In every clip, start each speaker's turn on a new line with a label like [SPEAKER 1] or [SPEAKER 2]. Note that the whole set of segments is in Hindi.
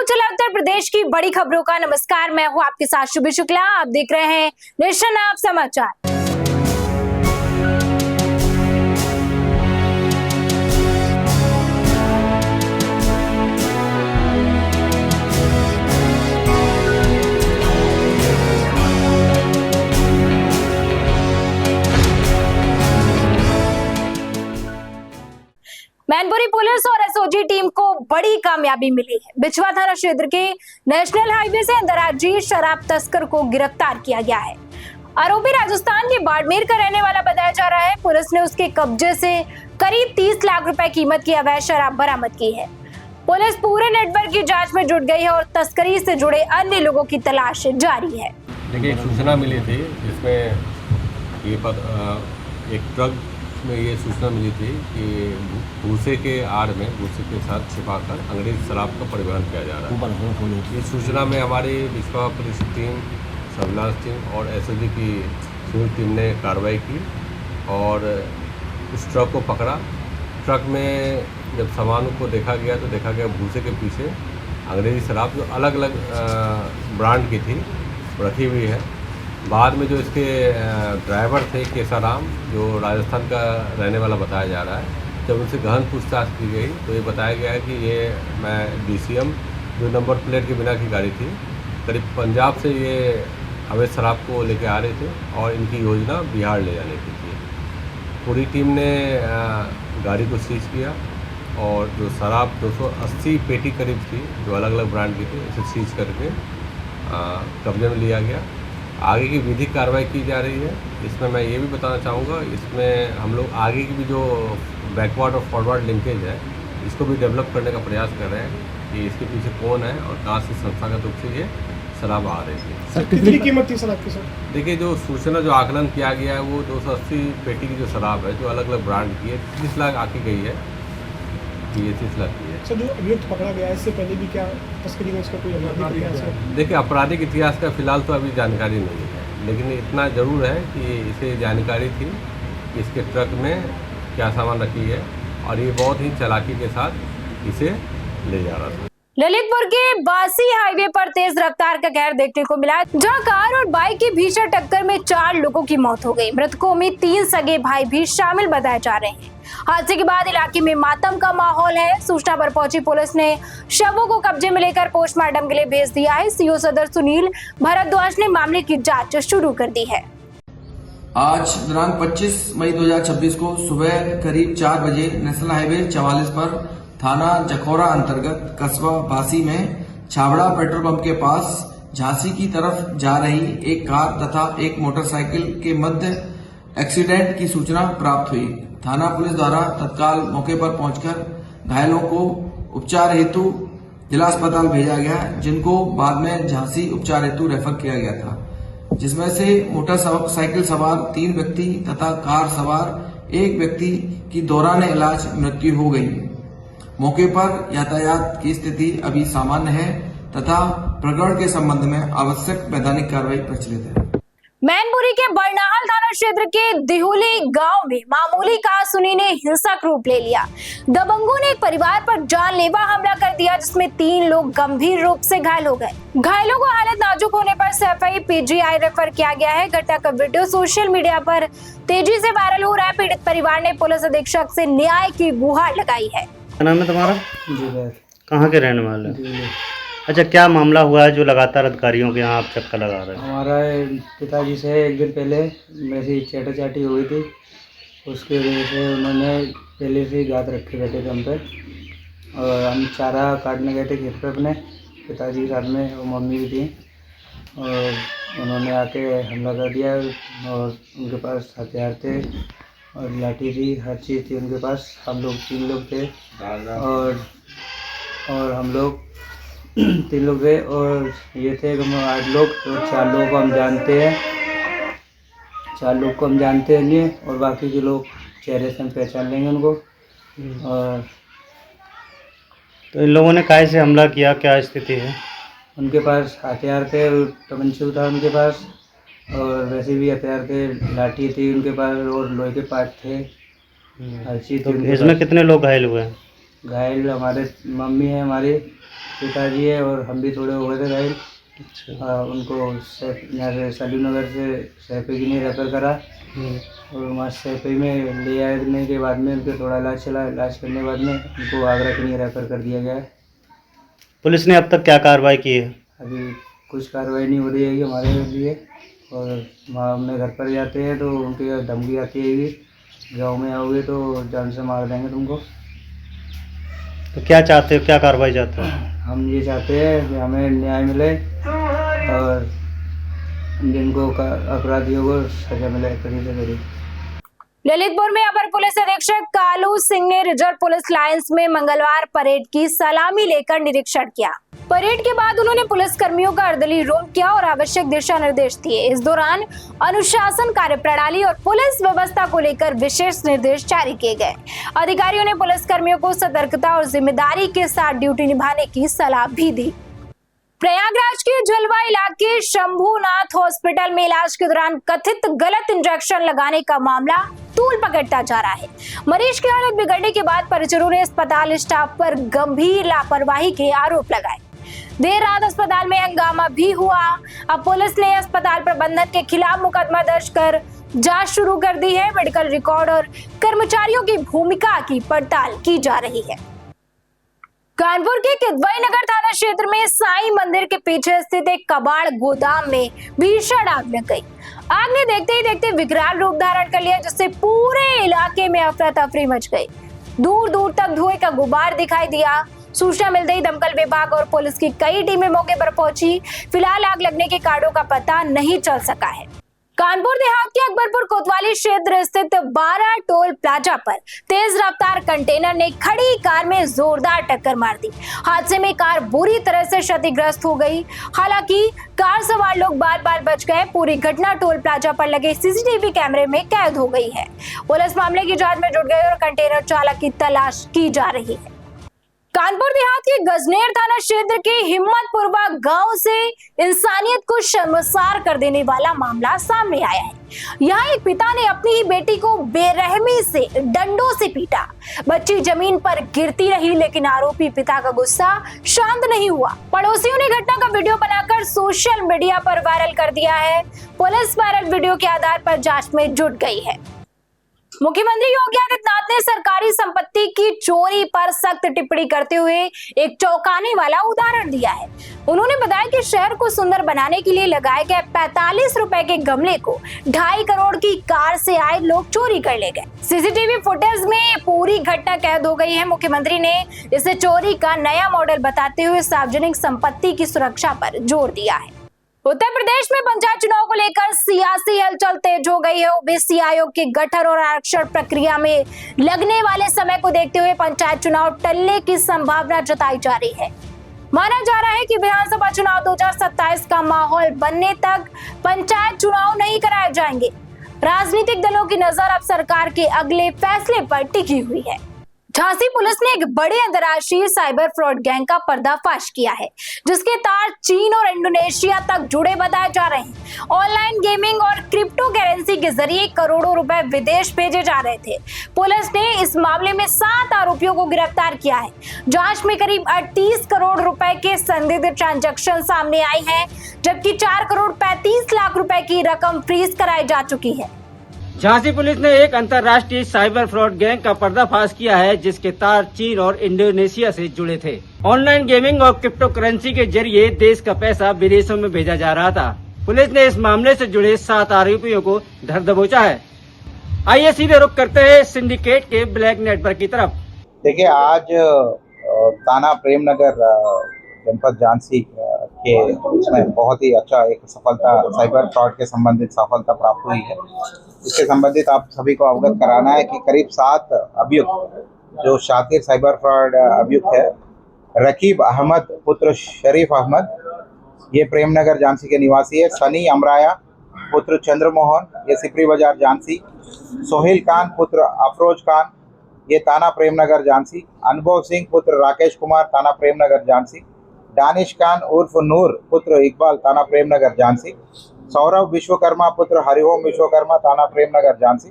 [SPEAKER 1] चला उत्तर प्रदेश की बड़ी खबरों का। नमस्कार, मैं हूं आपके साथ शुभी शुक्ला। आप देख रहे हैं नेशन आप समाचार। मैनपुरी पुलिस और एसओजी टीम को बड़ी कामयाबी मिली है। बिछवा थाना क्षेत्र के नेशनल हाईवे से अंतर्राज्यीय शराब तस्कर को गिरफ्तार किया गया है। आरोपी राजस्थान के बाड़मेर का रहने वाला बताया जा रहा है। पुलिस ने उसके कब्जे से करीब 30 लाख रुपए कीमत की अवैध शराब बरामद की है। पुलिस पूरे नेटवर्क की जांच में जुट गई है और तस्करी से जुड़े अन्य लोगों की तलाश जारी है।
[SPEAKER 2] देखिए, सूचना मिली थी जिसमें ये एक ट्रक में ये सूचना मिली थी कि भूसे के आड़ में भूसे के साथ छिपाकर अंग्रेज शराब का परिवहन किया जा रहा है। इस सूचना में हमारी बिछवा पुलिस टीम, सर्विलांस टीम और एसओजी की संयुक्त टीम ने कार्रवाई की और उस ट्रक को पकड़ा। ट्रक में जब सामान को देखा गया तो देखा गया भूसे के पीछे अंग्रेजी शराब जो अलग अलग ब्रांड की थी रखी हुई है। बाद में जो इसके ड्राइवर थे केसाराम, जो राजस्थान का रहने वाला बताया जा रहा है, जब उनसे गहन पूछताछ की गई तो ये बताया गया है कि ये DCM जो नंबर प्लेट के बिना की गाड़ी थी, करीब पंजाब से ये अवैध शराब को लेके आ रहे थे और इनकी योजना बिहार ले जाने की थी। पूरी टीम ने गाड़ी को सीज किया और जो शराब 280 पेटी करीब थी जो अलग अलग ब्रांड की थी, इसे सीज करके कब्जे में लिया गया। आगे की विधिक कार्रवाई की जा रही है। इसमें मैं ये भी बताना चाहूँगा, इसमें हम लोग आगे की भी जो बैकवर्ड और फॉरवर्ड लिंकेज है इसको भी डेवलप करने का प्रयास कर रहे हैं कि इसके पीछे कौन है और कहाँ से संस्थागत रूप से ये शराब आ रही थी।
[SPEAKER 3] सर, कितनी कीमत थी शराब की? सर देखिए,
[SPEAKER 2] जो सूचना जो आकलन किया गया है वो 280 पेटी की जो शराब है जो अलग अलग ब्रांड की है 30 लाख आकी गई है। ये 30 लाख की है।
[SPEAKER 3] सर, जो अभियुक्त पकड़ा गया है इससे पहले भी क्या तस्करी में इसका कोई आपराधिक इतिहास है?
[SPEAKER 2] देखिए, आपराधिक इतिहास का फिलहाल तो अभी जानकारी नहीं है, लेकिन इतना ज़रूर है कि इसे जानकारी थी कि इसके ट्रक में क्या सामान रखी है और ये बहुत ही चालाकी के साथ इसे ले जा रहा था।
[SPEAKER 1] ललितपुर के बासी हाईवे पर तेज रफ्तार का कहर देखने को मिला, जहां कार और बाइक की भीषण टक्कर में 4 लोगों की मौत हो गई। मृतकों में 3 सगे भाई भी शामिल बताए जा रहे हैं। हादसे के बाद इलाके में मातम का माहौल है। सूचना पर पहुंची पुलिस ने शवों को कब्जे में लेकर पोस्टमार्टम के लिए भेज दिया है। सीओ सदर सुनील भारद्वाज ने मामले की जांच शुरू कर दी है।
[SPEAKER 4] आज दिनांक 25 मई 2026 को सुबह करीब 4 बजे नेशनल हाईवे 44 पर थाना जखौरा अंतर्गत कस्बा बासी में छाबड़ा पेट्रोल पंप के पास झांसी की तरफ जा रही एक कार तथा एक मोटरसाइकिल के मध्य एक्सीडेंट की सूचना प्राप्त हुई। थाना पुलिस द्वारा तत्काल मौके पर पहुंचकर घायलों को उपचार हेतु जिला अस्पताल भेजा गया, जिनको बाद में झांसी उपचार हेतु रेफर किया गया था, जिसमें से मोटरसाइकिल सवार 3 व्यक्ति तथा कार सवार 1 व्यक्ति की दौरान इलाज मृत्यु हो गई। मौके पर यातायात की स्थिति अभी सामान्य है तथा प्रकरण के संबंध में आवश्यक वैधानिक कार्रवाई प्रचलित है।
[SPEAKER 1] मैनपुरी के बरनाहल थाना क्षेत्र के दिहुली गांव में मामूली कारसुनी ने हिंसक रूप ले लिया। दबंगों ने एक परिवार पर जानलेवा हमला कर दिया, जिसमें 3 लोग गंभीर रूप से घायल हो गए। घायलों को हालत नाजुक होने पर सफाई PGI रेफर किया गया है। घटना का वीडियो सोशल मीडिया पर तेजी से वायरल हो रहा है। पीड़ित परिवार ने पुलिस अधीक्षक से न्याय की गुहार लगाई है।
[SPEAKER 5] क्या नाम है तुम्हारा?
[SPEAKER 6] जी,
[SPEAKER 5] कहाँ के रहने वाले? अच्छा, क्या मामला हुआ है जो लगातार अधिकारियों के यहाँ आप चक्कर लगा रहे हैं?
[SPEAKER 6] हमारा पिताजी से एक दिन पहले वैसी चाटी हुई थी, उसकी वजह से उन्होंने पहले से ही घात रखे बैठे थे हम पे और हम चारा काटने गए थे खेत पे अपने, पिताजी के साथ में और मम्मी भी थी, और उन्होंने आके हमला कर दिया और उनके पास हथियार थे और लाठी थी, हर चीज़ थी उनके पास। हम लोग 3 लोग थे और हम लोग 3 लोग थे और ये थे 8 लोग, तो 4 लोगों को हम जानते हैं, 4 लोग को हम जानते हैं ये, और बाकी के लोग चेहरे से हम पहचान लेंगे उनको। और
[SPEAKER 5] तो इन लोगों ने काहे से हमला किया, क्या स्थिति है?
[SPEAKER 6] उनके पास हथियार थे, तमंचू था उनके पास, और वैसे भी हथियार थे, लाठी थी उनके पास और लोहे के पार्ट थे, हर चीज़।
[SPEAKER 5] तो इसमें कितने लोग घायल हुए हैं?
[SPEAKER 6] घायल हमारे मम्मी है हमारी पिताजी है और हम भी थोड़े हो गए थे घायल।
[SPEAKER 5] अच्छा।
[SPEAKER 6] उनको यहाँ से सलीम नगर से सैफी की नहीं रेफर करा और वहाँ सैफी में ले आने के बाद में उनके थोड़ा इलाज चला। इलाज करने के बाद में उनको आगरा के लिए रेफर कर दिया गया है।
[SPEAKER 5] पुलिस ने अब तक क्या कार्रवाई की है?
[SPEAKER 6] अभी कुछ कार्रवाई नहीं हो रही है हमारे लिए, और वहाँ अपने घर पर जाते हैं तो उनकी धमकी आती है कि गाँव में आओगे तो जान से मार देंगे तुमको।
[SPEAKER 5] तो क्या चाहते हो, क्या कार्रवाई चाहते हो?
[SPEAKER 6] हम ये चाहते हैं कि हमें न्याय मिले और जिनको अपराधियों को सजा मिले कड़ी से कड़ी।
[SPEAKER 1] ललितपुर में अपर पुलिस अधीक्षक कालू सिंह ने रिजर्व पुलिस लाइंस में मंगलवार परेड की सलामी लेकर निरीक्षण किया। परेड के बाद उन्होंने पुलिस कर्मियों का अर्दली रोल किया और आवश्यक दिशा निर्देश दिए। इस दौरान अनुशासन, कार्यप्रणाली और पुलिस व्यवस्था को लेकर विशेष निर्देश जारी किए गए। अधिकारियों ने पुलिस कर्मियों को सतर्कता और जिम्मेदारी के साथ ड्यूटी निभाने की सलाह भी दी। प्रयागराज के जलवा इलाके शंभूनाथ हॉस्पिटल में इलाज के दौरान कथित गलत इंजेक्शन लगाने का मामला तूल पकड़ता जा रहा है। मरीज की हालत बिगड़ने के बाद परिजनों ने अस्पताल स्टाफ पर गंभीर लापरवाही के आरोप लगाए। देर रात अस्पताल में हंगामा भी हुआ। अब पुलिस ने अस्पताल प्रबंधन के खिलाफ मुकदमा दर्ज कर जांच शुरू कर दी है। मेडिकल रिकॉर्ड और कर्मचारियों की भूमिका की पड़ताल की जा रही है। कानपुर के किदवई नगर थाना क्षेत्र में साईं मंदिर के पीछे स्थित एक कबाड़ गोदाम में भीषण आग लग गई। आग ने देखते ही देखते विकराल रूप धारण कर लिया, जिससे पूरे इलाके में अफरा तफरी मच गई। दूर दूर तक धुएं का गुबार दिखाई दिया। सूचना मिलते ही दमकल विभाग और पुलिस की कई टीमें मौके पर पहुंची। फिलहाल आग लगने के कारणों का पता नहीं चल सका है। कानपुर देहात के अकबरपुर कोतवाली क्षेत्र स्थित 12 टोल प्लाजा पर तेज रफ्तार कंटेनर ने खड़ी कार में जोरदार टक्कर मार दी। हादसे में कार बुरी तरह से क्षतिग्रस्त हो गई। हालांकि कार सवार लोग बाल-बाल बच गए। पूरी घटना टोल प्लाजा पर लगे सीसीटीवी कैमरे में कैद हो गई है। पुलिस मामले की जांच में जुट गई और कंटेनर चालक की तलाश की जा रही है। कानपुर देहात के गजनेर थाना क्षेत्र के हिम्मतपुरवा गांव से इंसानियत को शर्मसार कर देने वाला मामला सामने आया है। यहाँ एक पिता ने अपनी ही बेटी को बेरहमी से डंडों से पीटा। बच्ची जमीन पर गिरती रही, लेकिन आरोपी पिता का गुस्सा शांत नहीं हुआ। पड़ोसियों ने घटना का वीडियो बनाकर सोशल मीडिया पर वायरल कर दिया है। पुलिस वायरल वीडियो के आधार पर जांच में जुट गई है। मुख्यमंत्री योगी आदित्यनाथ ने सरकारी संपत्ति की चोरी पर सख्त टिप्पणी करते हुए एक चौंकाने वाला उदाहरण दिया है। उन्होंने बताया कि शहर को सुंदर बनाने के लिए लगाए गए 45 रुपए के गमले को 2.5 करोड़ की कार से आए लोग चोरी कर ले गए। सीसीटीवी फुटेज में पूरी घटना कैद हो गई है। मुख्यमंत्री ने इसे चोरी का नया मॉडल बताते हुए सार्वजनिक संपत्ति की सुरक्षा पर जोर दिया है। उत्तर प्रदेश में पंचायत चुनाव को लेकर सियासी हलचल तेज हो गई है। ओबीसी आयोग के गठन और आरक्षण प्रक्रिया में लगने वाले समय को देखते हुए पंचायत चुनाव टलने की संभावना जताई जा रही है। माना जा रहा है कि विधानसभा चुनाव 2027 का माहौल बनने तक पंचायत चुनाव नहीं कराए जाएंगे। राजनीतिक दलों की नजर अब सरकार के अगले फैसले पर टिकी हुई है। झांसी पुलिस ने एक बड़े अंतर्राष्ट्रीय साइबर फ्रॉड गैंग का पर्दाफाश किया है, जिसके तार चीन और इंडोनेशिया तक जुड़े बताए जा रहे हैं। ऑनलाइन गेमिंग और क्रिप्टो करेंसी के जरिए करोड़ों रुपए विदेश भेजे जा रहे थे। पुलिस ने इस मामले में 7 आरोपियों को गिरफ्तार किया है। जांच में करीब 38 करोड़ रुपए के संदिग्ध ट्रांजैक्शन सामने आए हैं, जबकि 4 करोड़ 35 लाख रुपए की रकम फ्रीज कराई जा चुकी है।
[SPEAKER 7] झांसी पुलिस ने एक अंतर्राष्ट्रीय साइबर फ्रॉड गैंग का पर्दाफाश किया है, जिसके तार चीन और इंडोनेशिया से जुड़े थे। ऑनलाइन गेमिंग और क्रिप्टो करेंसी के जरिए देश का पैसा विदेशों में भेजा जा रहा था। पुलिस ने इस मामले से जुड़े 7 आरोपियों को धर दबोचा है। आइए सीधे रुख करते हैं सिंडिकेट के ब्लैक नेटवर्क की तरफ।
[SPEAKER 8] देखिए, आज थाना प्रेमनगर जनपद झांसी के इसमें बहुत ही अच्छा एक सफलता, साइबर फ्रॉड के संबंधित सफलता प्राप्त हुई है। इसके संबंधित आप सभी को अवगत कराना है कि करीब 7 अभियुक्त जो शातिर साइबर फ्रॉड अभियुक्त है, रकीब अहमद पुत्र शरीफ अहमद, ये प्रेमनगर झांसी के निवासी है। सनी अमराया पुत्र चंद्रमोहन, ये सिपरी बाजार झांसी। सोहेल खान पुत्र अफरोज खान, ये थाना प्रेमनगर झांसी। अनुभव सिंह पुत्र राकेश कुमार, थाना प्रेमनगर झांसी। दानिश खान उर्फ नूर पुत्र इकबाल, थाना प्रेमनगर झांसी। सौरभ विश्वकर्मा पुत्र हरिओम विश्वकर्मा, थाना प्रेमनगर झांसी।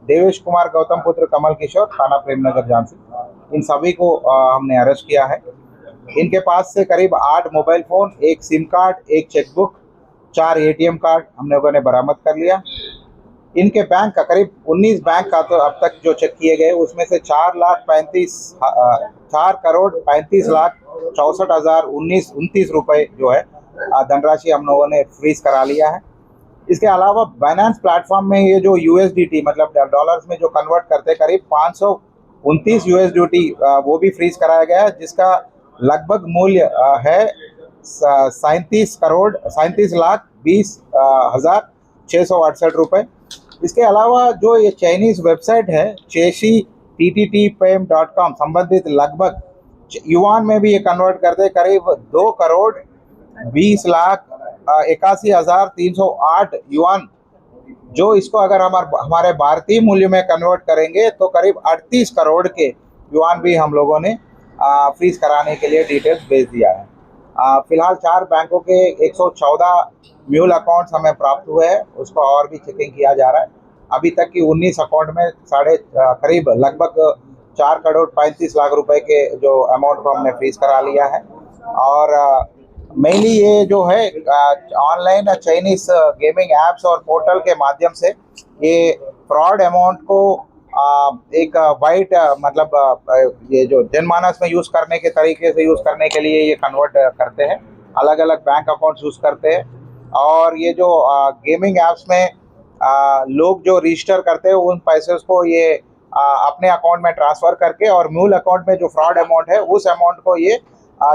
[SPEAKER 8] देवेश कुमार गौतम पुत्र कमल किशोर, थाना प्रेमनगर झांसी। इन सभी को हमने अरेस्ट किया है इनके पास से करीब 8 mobile phone, 1 SIM card, 1 chequebook, 4 ATM card हम लोगों ने बरामद कर लिया। इनके बैंक का करीब 19 बैंक का तो अब तक जो चेक किए गए उसमें से 4,35,64,64,029 रुपए जो है धनराशि हम लोगों ने फ्रीज करा लिया है। इसके अलावा बाइनेंस प्लेटफॉर्म में ये जो USDT मतलब डॉलर्स में जो कन्वर्ट करते हैं करीब 529 USDT वो भी फ्रीज कराया गया है, जिसका लगभग मूल्य है 37,20,668 रुपए। इसके अलावा जो ये चाइनीज वेबसाइट है cheshi.com संबंधित लगभग युआन में भी ये कन्वर्ट करते करीब 2,20,81,308 युआन, जो इसको अगर हमारे भारतीय मूल्य में कन्वर्ट करेंगे तो करीब 38 करोड़ के युआन भी हम लोगों ने फ्रीज कराने के लिए डिटेल्स भेज दिया है। फिलहाल 4 बैंकों के 114 म्यूल अकाउंट्स हमें प्राप्त हुए हैं, उसको और भी चेकिंग किया जा रहा है। अभी तक की 19 अकाउंट में करीब लगभग 4 करोड़ 35 लाख रुपए के जो अमाउंट को हमने फ्रीज करा लिया है। और मेनली ये जो है ऑनलाइन चाइनीज गेमिंग ऐप्स और पोर्टल के माध्यम से ये फ्रॉड अमाउंट को एक वाइट मतलब ये जो जनमानस में यूज़ करने के तरीके से यूज़ करने के लिए ये कन्वर्ट करते हैं, अलग अलग बैंक अकाउंट्स यूज़ करते हैं। और ये जो गेमिंग ऐप्स में लोग जो रजिस्टर करते हैं उन पैसे को ये अपने अकाउंट में ट्रांसफ़र करके और मूल अकाउंट में जो फ्रॉड अमाउंट है उस अमाउंट को ये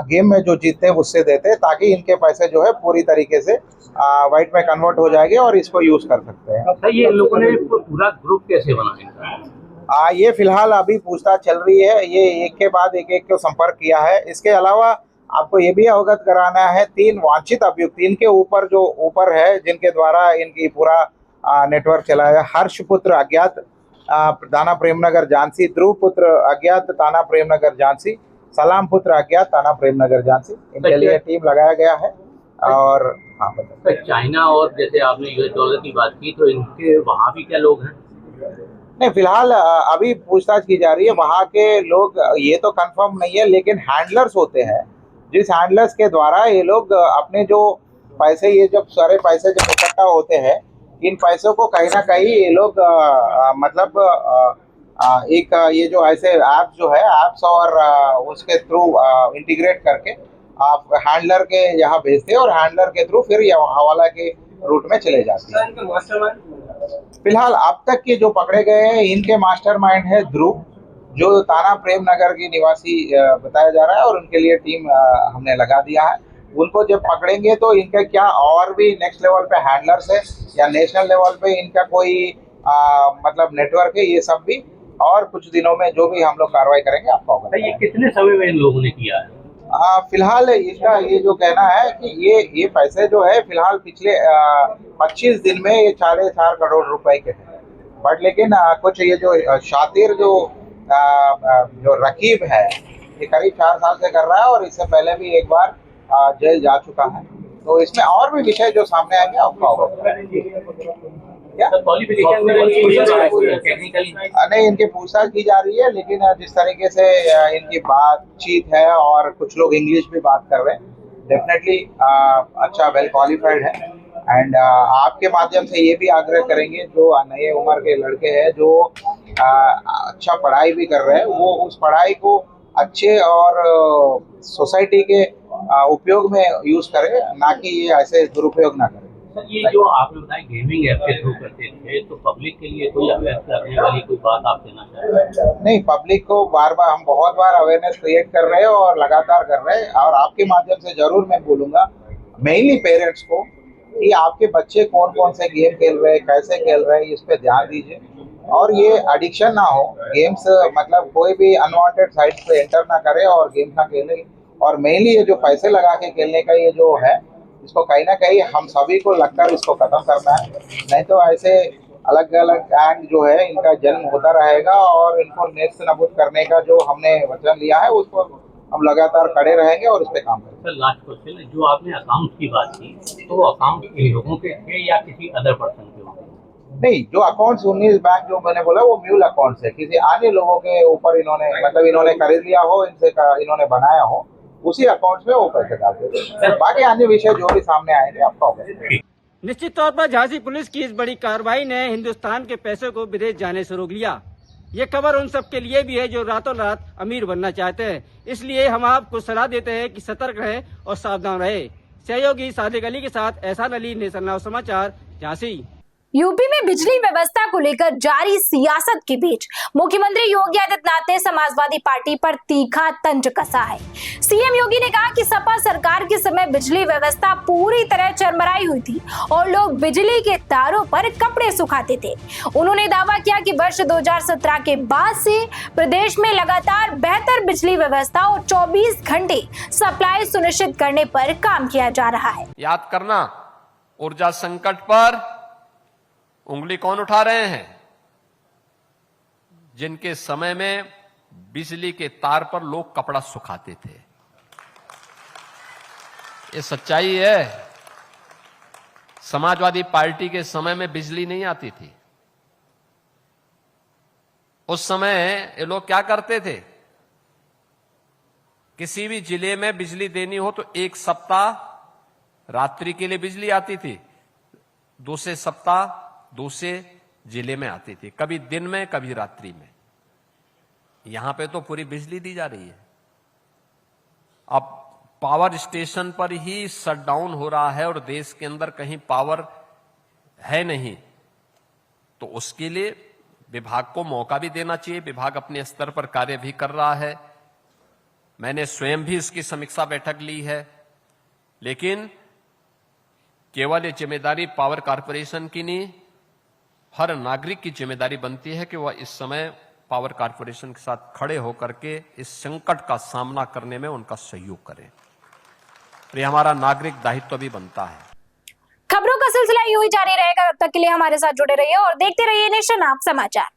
[SPEAKER 8] गेम में जो जीतते हैं उससे देते हैं, ताकि इनके पैसे जो है पूरी तरीके से वाइट में कन्वर्ट हो जाएंगे और इसको यूज़ कर सकते हैं।
[SPEAKER 9] ये लोगों ने पूरा ग्रुप कैसे बनाया?
[SPEAKER 8] ये फिलहाल अभी पूछताछ चल रही है, ये एक के बाद एक को संपर्क किया है। इसके अलावा आपको ये भी अवगत कराना है 3 वांछित अभियुक्त इनके ऊपर जो ऊपर है जिनके द्वारा इनकी पूरा नेटवर्क चलाया। हर्ष पुत्र अज्ञात थाना प्रेमनगर झांसी, ध्रुव पुत्र अज्ञात थाना प्रेमनगर झांसी, सलाम पुत्र अज्ञात थाना प्रेमनगर झांसी, इनके लिए टीम लगाया गया है। और हाँ बताइए,
[SPEAKER 9] चाइना और जैसे आपने $US की बात की तो इनके वहाँ भी क्या लोग हैं?
[SPEAKER 8] नहीं, फिलहाल अभी पूछताछ की जा रही है। वहाँ के लोग ये तो कंफर्म नहीं है, लेकिन हैंडलर्स होते हैं जिस हैंडलर्स के द्वारा ये लोग अपने जो पैसे ये जब सारे पैसे जब इकट्ठा होते हैं इन पैसों को कहीं ना कहीं ये लोग मतलब एक ये जो ऐसे ऐप्स जो है ऐप्स और उसके थ्रू इंटीग्रेट करके आप हैंडलर के यहाँ भेजते हैं और हैंडलर के थ्रू फिर हवाला के रूट में चले जाते हैं। फिलहाल अब तक के जो पकड़े गए हैं इनके मास्टरमाइंड है ध्रुव, जो थाना प्रेम नगर की निवासी बताया जा रहा है, और उनके लिए टीम हमने लगा दिया है। उनको जब पकड़ेंगे तो इनका क्या और भी नेक्स्ट लेवल पे हैंडलर्स है या नेशनल लेवल पे इनका कोई मतलब नेटवर्क है, ये सब भी और कुछ दिनों में जो भी हम लोग कार्रवाई करेंगे आपको होगा।
[SPEAKER 9] ये कितने समय में इन लोगों ने किया है?
[SPEAKER 8] फिलहाल इसका ये जो कहना है कि ये पैसे जो है फिलहाल पिछले 25 दिन में ये 4.5 करोड़ रुपए के हैं। बट लेकिन कुछ ये जो शातिर जो रकीब है ये करीब 4 साल से कर रहा है और इससे पहले भी एक बार जेल जा चुका है। तो इसमें और भी विषय जो सामने आएंगे आपको होगा। नहीं, इनकी पूछताछ की जा रही है, लेकिन जिस तरीके से इनकी बातचीत है और कुछ लोग इंग्लिश भी बात कर रहे हैं, डेफिनेटली अच्छा वेल क्वालिफाइड है। एंड आपके माध्यम से ये भी आग्रह करेंगे जो नए उम्र के लड़के हैं जो अच्छा पढ़ाई भी कर रहे हैं, वो उस पढ़ाई को अच्छे और सोसाइटी के उपयोग में यूज करें, ना कि ये ऐसे दुरुपयोग ना करें।
[SPEAKER 9] सर, ये जो आपने बताया गेमिंग ऐप के थ्रू करते थे, तो पब्लिक के लिए कोई अवेयर करने वाली कोई बात आप देना चाहेंगे?
[SPEAKER 8] नहीं, पब्लिक को बार बार हम बहुत बार अवेयरनेस क्रिएट कर रहे हैं और लगातार कर रहे हैं, और आपके माध्यम से जरूर मैं बोलूँगा मेनली पेरेंट्स को कि आपके बच्चे कौन कौन से गेम खेल रहे हैं, कैसे खेल रहे हैं, इस पर ध्यान दीजिए और ये एडिक्शन ना हो। गेम्स मतलब कोई भी अनवांटेड साइट पे एंटर ना करे और गेम ना खेले। और मेनली ये जो पैसे लगा के खेलने का ये जो है, इसको कहीं ना कहीं हम सभी को लगकर इसको खत्म करना है, नहीं तो ऐसे अलग अलग गैंग जो है इनका जन्म होता रहेगा और इनको नेस्त नबूद करने का जो हमने वचन लिया है उसको हम लगातार खड़े रहेंगे और इस पे काम करेंगे।
[SPEAKER 9] सर, लास्ट क्वेश्चन, जो आपने अकाउंट की बात की तो वो अकाउंट इन लोगों के थे या किसी अदर पर्सन के होंगे?
[SPEAKER 8] नहीं, जो अकाउंट्स 19 बैंक जो मैंने बोला वो म्यूल अकाउंट्स है, किसी अन्य लोगों के ऊपर इन्होंने मतलब इन्होंने खरीद लिया हो, इनसे इन्होंने बनाया हो, उसी अकाउंट में वो पैसे डालते थे। बाकी अन्य विषय जो भी सामने आएंगे आपको अवगत है।
[SPEAKER 7] निश्चित तौर पर झांसी पुलिस की इस बड़ी कार्रवाई ने हिंदुस्तान के पैसे को विदेश जाने से रोक लिया। ये खबर उन सब के लिए भी है जो रातों रात अमीर बनना चाहते हैं। इसलिए हम आपको सलाह देते हैं कि सतर्क रहें और सावधान रहें। सहयोगी सादिक अली के साथ एहसान अली, नेशनल नाउ समाचार, झांसी।
[SPEAKER 1] यूपी में बिजली व्यवस्था को लेकर जारी सियासत के बीच मुख्यमंत्री योगी आदित्यनाथ ने समाजवादी पार्टी पर तीखा तंज कसा है। सीएम योगी ने कहा कि सपा सरकार के समय बिजली व्यवस्था पूरी तरह चरमराई हुई थी और लोग बिजली के तारों पर कपड़े सुखाते थे। उन्होंने दावा किया कि वर्ष 2017 के बाद से प्रदेश में लगातार बेहतर बिजली व्यवस्था और 24 घंटे सप्लाई सुनिश्चित करने पर काम किया जा रहा है।
[SPEAKER 10] याद करना, ऊर्जा संकट पर उंगली कौन उठा रहे हैं? जिनके समय में बिजली के तार पर लोग कपड़ा सुखाते थे। ये सच्चाई है। समाजवादी पार्टी के समय में बिजली नहीं आती थी। उस समय ये लोग क्या करते थे? किसी भी जिले में बिजली देनी हो तो एक सप्ताह रात्रि के लिए बिजली आती थी, दूसरे सप्ताह दूसरे जिले में आती थी, कभी दिन में कभी रात्रि में। यहां पे तो पूरी बिजली दी जा रही है। अब पावर स्टेशन पर ही शटडाउन हो रहा है और देश के अंदर कहीं पावर है नहीं, तो उसके लिए विभाग को मौका भी देना चाहिए। विभाग अपने स्तर पर कार्य भी कर रहा है। मैंने स्वयं भी इसकी समीक्षा बैठक ली है, लेकिन केवल ये जिम्मेदारी पावर कारपोरेशन की नहीं, हर नागरिक की जिम्मेदारी बनती है कि वह इस समय पावर कारपोरेशन के साथ खड़े होकर के इस संकट का सामना करने में उनका सहयोग करें। ये हमारा नागरिक दायित्व भी बनता है।
[SPEAKER 1] खबरों का सिलसिला यूं ही जारी रहेगा। तब तक के लिए हमारे साथ जुड़े रहिए और देखते रहिए नेशन आप समाचार।